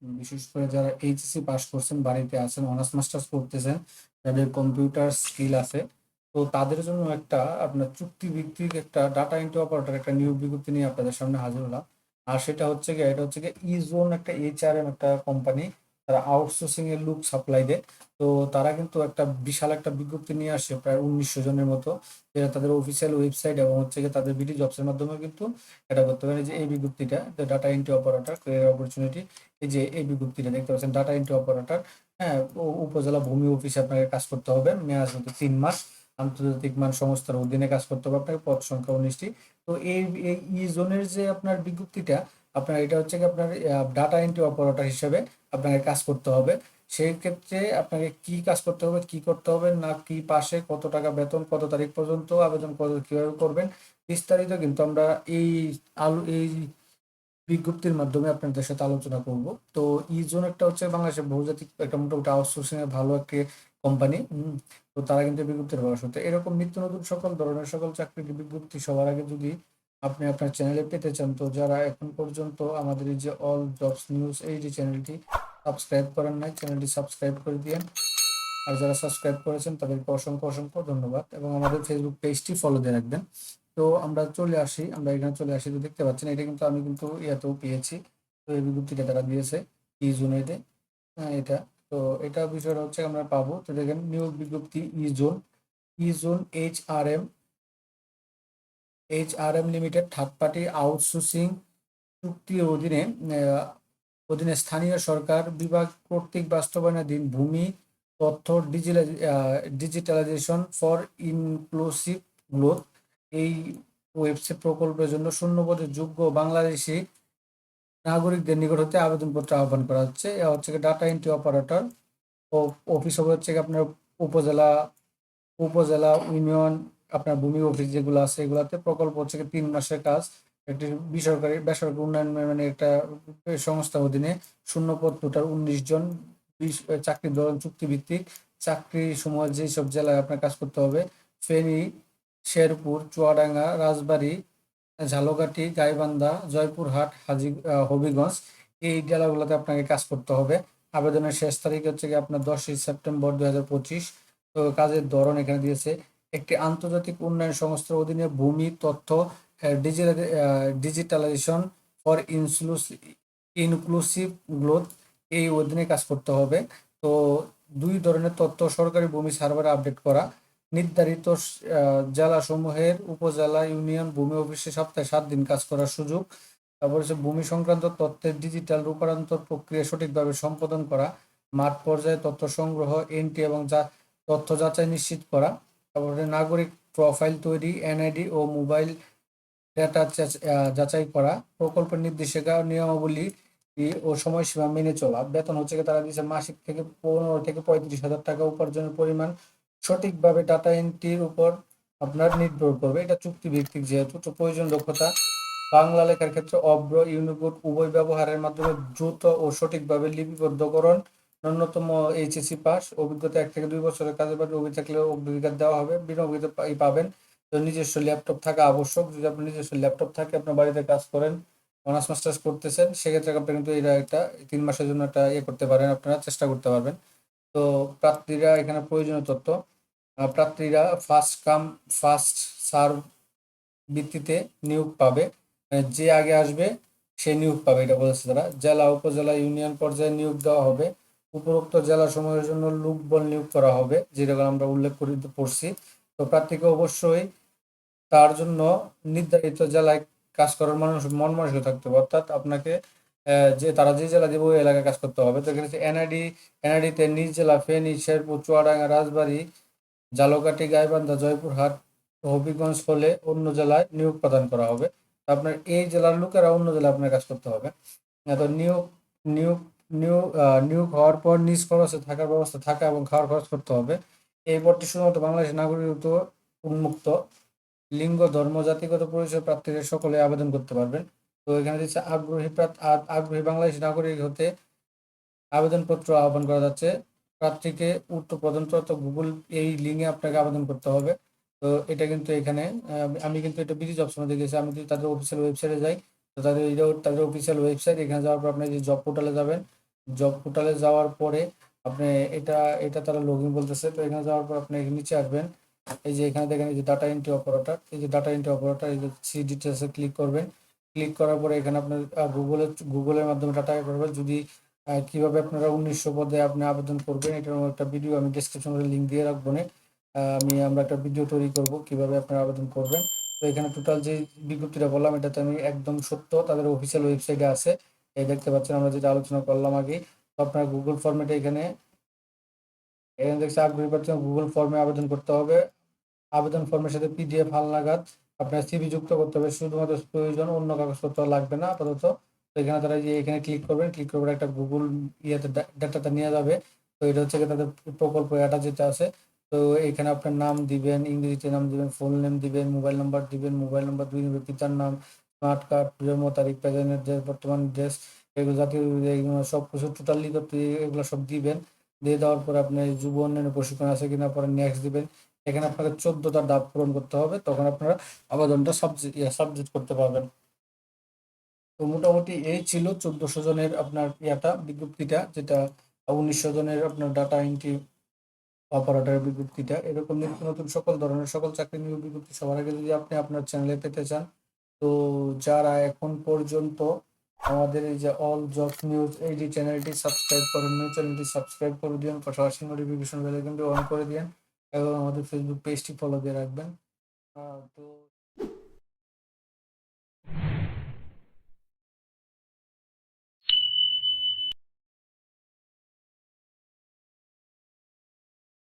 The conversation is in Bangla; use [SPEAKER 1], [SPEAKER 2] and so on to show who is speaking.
[SPEAKER 1] বিশেষ করে যারা এইচএসসি পাস করছেন, বাড়িতে আছেন, অনার্স মাস্টার্স করতেছেন, যাদের কম্পিউটার স্কিল আছে, তো তাদের জন্য একটা আপনার চুক্তিভিত্তিক একটা ডাটা এন্ট্রি অপারেটর একটা নিয়োগ বিজ্ঞপ্তি নিয়ে আপনাদের সামনে হাজির হলাম। আর সেটা হচ্ছে গিয়ে, এটা হচ্ছে গিয়ে ইজোন একটা এইচআরএম একটা কোম্পানি, তারা আউটসোর্সিং এর লুক সাপ্লাই দেয়। তো তারা কিন্তু একটা বিশাল একটা বিজ্ঞপ্তি নিয়ে আসে, প্রায় 1900 জনের মতো, যেটা তাদের অফিসিয়াল ওয়েবসাইট এবং হচ্ছে গিয়ে তাদের বিডি জবসের মাধ্যমে কিন্তু এটা করতে পারে। যে এই বিজ্ঞপ্তিটা, data entry operator career opportunity, এই যে এই বিজ্ঞপ্তিটা দেখতে পাচ্ছেন, ডাটা এন্ট্রি অপারেটর। হ্যাঁ, উপজেলা ভূমি অফিসে আপনাকে কাজ করতে হবে, মেয়াদ হতে 3 মাস, আন্তর্জাতিক মান সংস্থার অধীনে কাজ করতে হবে আপনাকে, পদ সংখ্যা 19টি। তো এই এই ই জোনের যে আপনার বিজ্ঞপ্তিটা, আপনার এটা হচ্ছে কি আপনার ডাটা এন্ট্রি অপারেটর হিসেবে আপনাকে কাজ করতে হবে। সেই ক্ষেত্রে আপনাকে কি কাজ করতে হবে, কি করতে হবে না, কি পাশে কত টাকা বেতন, কত তারিখ পর্যন্ত আবেদন কিভাবে করবেন, বিস্তারিত কিন্তু আমরা এই এই বিজ্ঞপ্তির মাধ্যমে আপনাদের সাথে আলোচনা করব। তো ইজোন একটা হচ্ছে বাংলাদেশের বহুজাতিক একটা মোটামুটি আউটসোর্সিং এর ভালো একটি কোম্পানি। তো তারা কিন্তু এই বিজ্ঞপ্তির ব্যবস্থা, তো এরকম নিত্য নতুন সকল ধরনের সকল চাকরির বিজ্ঞপ্তি সবার আগে যদি আপনি আপনার চ্যানেলে পেতে চান, তো যারা এখন পর্যন্ত আমাদের এই যে অল জবস নিউজ এই যে চ্যানেলটি সাবস্ক্রাইব করেন নাই, চ্যানেলটি সাবস্ক্রাইব করে দিয়েন। আর যারা সাবস্ক্রাইব করেছেন তাদেরকে অসংখ্য অসংখ্য ধন্যবাদ, এবং আমাদের ফেসবুক পেজটি ফলো দিয়ে রাখবেন। তো আমরা এখানে চলে আসি, তো দেখতে পাচ্ছেন এটা কিন্তু আমি কিন্তু ইয়াতেও পেয়েছি। তো এই বিজ্ঞপ্তিটা তারা দিয়েছে ই জোনেতে, এটা। তো এটা বিষয়টা হচ্ছে আমরা পাবো, তো দেখেন নিয়োগ বিজ্ঞপ্তি E zone HRM limited third party outsourcing চুক্তির অধীনে স্থানীয় সরকার বিভাগ কর্তৃক বাস্তবায়নাধীন ভূমি তথ্য ডিজিটালাইজেশন ফর ইনক্লুসিভ গ্রোথ, এই ওয়েবসাইট প্রকল্পের জন্য শূন্যপদে যোগ্য বাংলাদেশি নাগরিকদের নিকট হতে আবেদনপত্র আহ্বান করা হচ্ছে। এ হচ্ছে ডাটা এন্ট্রি অপারেটর। ও অফিস হবে হচ্ছে আপনার উপজেলা উপজেলা ইউনিয়ন, আপনার ভূমি অফিস যেগুলো আছে এগুলাতে। প্রকল্প হচ্ছে 3 মাসের কাজ। একটি বেসরকারি উন্নয়ন মানে একটা সংস্থার অধীনে, শূন্যপদ টোটাল 19 জন। চাকরির ধরন চুক্তিভিত্তিক। চাকরি সমূহ যেসব জেলায় আপনার কাজ করতে হবে: ফেনী, শেরপুর, চুয়াডাঙ্গা, রাজবাড়ী, ঝালকাঠি, গাইবান্ধা, জয়পুরহাট, হবিগঞ্জ, এই জেলাগুলোতে আপনাকে কাজ করতে হবে। আবেদনের শেষ তারিখ হচ্ছে কি আপনার 10ই সেপ্টেম্বর 2025। তো কাজের ধরন এখানে দিয়েছে: একটি আন্তর্জাতিক উন্নয়ন সংস্থার অধীনে ভূমি তথ্য ডিজিটালাইজেশন ফর ইনক্লুসিভ গ্রোথ, এই অধীনে কাজ করতে হবে। তো 2 ধরনের তথ্য সরকারি ভূমি সার্ভারে আপডেট করা, নির্ধারিত জেলাসমূহের উপজেলা ইউনিয়ন ভূমি অফিসে সপ্তাহে 7 দিন কাজ করার সুযোগ। তারপর হচ্ছে ভূমি সংক্রান্ত তথ্যের ডিজিটাল রূপান্তর প্রক্রিয়া সঠিকভাবে সম্পাদন করা, মাঠ পর্যায়ে তথ্য সংগ্রহ, এন্ট্রি এবং তথ্য যাচাই নিশ্চিত করা। তারপরে নাগরিক প্রোফাইল তৈরি, এনআইডি ও মোবাইল ডেটা যাচাই করা, প্রকল্পের নির্দেশিকা নিয়মাবলী ও সময়সীমা মেনে চলা। বেতন হচ্ছে তারা দিচ্ছে মাসিক থেকে 15 থেকে 35 হাজার টাকা। উপার্জনের পরিমাণ সঠিকভাবে ডাটা এন্ট্রির উপর আপনার নির্ভর করবে। এটা চুক্তি ভিত্তিক যেহেতু, তো প্রয়োজন দক্ষতা: বাংলা লেখার ক্ষেত্রে অভ্র, ইউনিকোড উভয় ব্যবহারের মাধ্যমে দ্রুত ও সঠিকভাবে লিপিবদ্ধকরণ, ন্যূনতম এইচএসসি পাস, অভিজ্ঞতা 1 থেকে 2 বছরের কাজের বাড়ি অভিজ্ঞতা থাকলে অগ্রাধিকার দেওয়া হবে, বিনা অভিজ্ঞতা পাবেন। তো নিজস্ব ল্যাপটপ থাকা আবশ্যক। যদি আপনার নিজস্ব ল্যাপটপ থাকে, আপনার বাড়িতে কাজ করেন, অনার্স মাস্টার্স করতেছেন, সেক্ষেত্রে আপনি কিন্তু এটা একটা 3 মাসের জন্য একটা করতে পারেন, আপনারা চেষ্টা করতে পারবেন। তো প্রার্থীরা এখানে প্রয়োজনীয় তথ্য: প্রার্থীরা ফার্স্ট কাম ফার্স্ট সার্ভ ভিত্তিতে নিয়োগ পাবে। যে আগে আসবে সে নিয়োগ পাবে, এটা বলেছে তারা। জেলা, উপজেলা, ইউনিয়ন পর্যায়ে নিয়োগ দেওয়া হবে। উপরোক্ত জেলাসমূহের জন্য লোকবল নিয়োগ করা হবে, যেটা আমরা উল্লেখ করছি। তো প্রার্থীকে অবশ্যই তার জন্য নির্ধারিত জেলায় কাজ করার মন মানসিক থাকতে হবে, অর্থাৎ আপনাকে যে তারা যে জেলা দেবে ওই এলাকায় কাজ করতে হবে। তো এখানে এনআইডিতে নিজ জেলা ফেনী, শেরপুর, চুয়াডাঙ্গা, রাজবাড়ী, ঝালকাঠি, গাইবান্ধা, জয়পুরহাট, হবিগঞ্জ হলে অন্য জেলায় নিয়োগ প্রদান করা হবে। তো আপনার এই জেলার লোকেরা অন্য জেলায় আপনার কাজ করতে হবে। তো নিয়োগ নিয়োগ হওয়ার পর নিজ খরচে থাকার ব্যবস্থা থাকা এবং খাওয়ার খরচ করতে হবে। এই পদটি শুধুমাত্র বাংলাদেশের নাগরিকত্ব উন্মুক্ত। লিঙ্গ, ধর্ম, জাতিগত পরিচয় প্রার্থীরা সকলে আবেদন করতে পারবেন। তো এখানে দিচ্ছে আগ্রহী বাংলাদেশী নাগরিক হতে আবেদনপত্র আহ্বান করা যাচ্ছে। প্রার্থীকে উক্ত প্রদত্ত গুগল এই লিঙ্কে আপনাকে আবেদন করতে হবে। তো এটা কিন্তু এখানে আমি কিন্তু এটা বিডি জবস মধ্যে গেছি। আমি যদি তাদের অফিসিয়াল ওয়েবসাইটে যাই, তো তাদের অফিসিয়াল ওয়েবসাইট, এখানে যাওয়ার পর আপনি যে জব পোর্টালে যাবেন, জব পোর্টালে যাওয়ার পরে আপনি এটা এটা তারা লগ ইন বলতেছে। তো এখানে যাওয়ার পর আপনি নিচে আসবেন, এই যে এখানে দেখেন এই যে ডাটা এন্ট্রি অপারেটর, এই যে ডাটা এন্ট্রি অপারেটর, এই যে সি ডিটেলসে ক্লিক করবেন। ক্লিক করার পরে এখানে আপনার গুগলের মাধ্যমে ডাটা করবেন। যদি কিভাবে আপনারা 1900 পদে আপনি আবেদন করবেন এটার একটা ভিডিও আমি ডেসক্রিপশনে লিঙ্ক দিয়ে রাখবো না। আমরা একটা ভিডিও তৈরি করব কিভাবে আপনারা আবেদন করবেন। তো এখানে টোটাল যে বিজ্ঞপ্তিটা বললাম এটাতে আমি একদম সত্য, তাদের অফিসিয়াল ওয়েবসাইটে আছে। এই দেখতে পাচ্ছেন আমরা যেটা আলোচনা করলাম আগে। তো আপনার গুগল ফর্মেটে এখানে এখানে দেখছি আগ্রহী প্রার্থী গুগল ফর্মে আবেদন করতে হবে। আবেদন ফর্মের সাথে পিডিএফ হালনাগাদ আপনার সিভি যুক্ত করতে হবে, শুধুমাত্র প্রয়োজন, অন্য কাগজপত্র লাগবে না আপাতত। তো এখানে তারা যে এখানে ক্লিক করবেন, ক্লিক করবেন একটা গুগল ইয়েতে ডাটাটা নিয়ে যাবে। তো এটা হচ্ছে গিয়ে তাদের প্রকল্প এটা যেটা আছে। তো এখানে আপনার নাম দিবেন, ইংরেজিতে নাম দিবেন, ফুল নেম দিবেন, মোবাইল নাম্বার দিবেন, মোবাইল নাম্বার 2 দিবেন, পিতার নাম, স্মার্ট কার্ড, জন্ম তারিখ, প্রেজেন্ট ডেট, বর্তমান ড্রেস, এগুলো জাতীয় এগুলো সব কিছু টোটালি এগুলো সব দিবেন। দিয়ে দেওয়ার পরে আপনি যুব উন্নয়ন প্রশিক্ষণ আছে কিনা পরে নেক্সট দিবেন। এখানে আপনাকে 14টা ধাপ পূরণ করতে হবে, তখন আপনারা আবেদনটা সাবমিট করতে পারবেন। তো মোটামুটি এই ছিল 1400 জনের আপনার বিজ্ঞপ্তিটা, যেটা 1900 জনের আপনার ডাটা এন্ট্রি অপারেটরের বিজ্ঞপ্তিটা। এরকম নিত্য নতুন সকল ধরনের সকল চাকরি নিয়োগ বিজ্ঞপ্তি সবার আগে যদি আপনি আপনার চ্যানেলে পেতে চান, তো যারা এখন পর্যন্ত আমাদের এই যে অল জব নিউজ এই যে চ্যানেলটি সাবস্ক্রাইব করেন, চ্যানেলটি সাবস্ক্রাইব করে দিন, পাশাপাশি নোটিফিকেশন বেল আইকনটি অন করে দিন এবং আমাদের ফেসবুক পেজটি ফলো দিয়ে রাখবেন। তো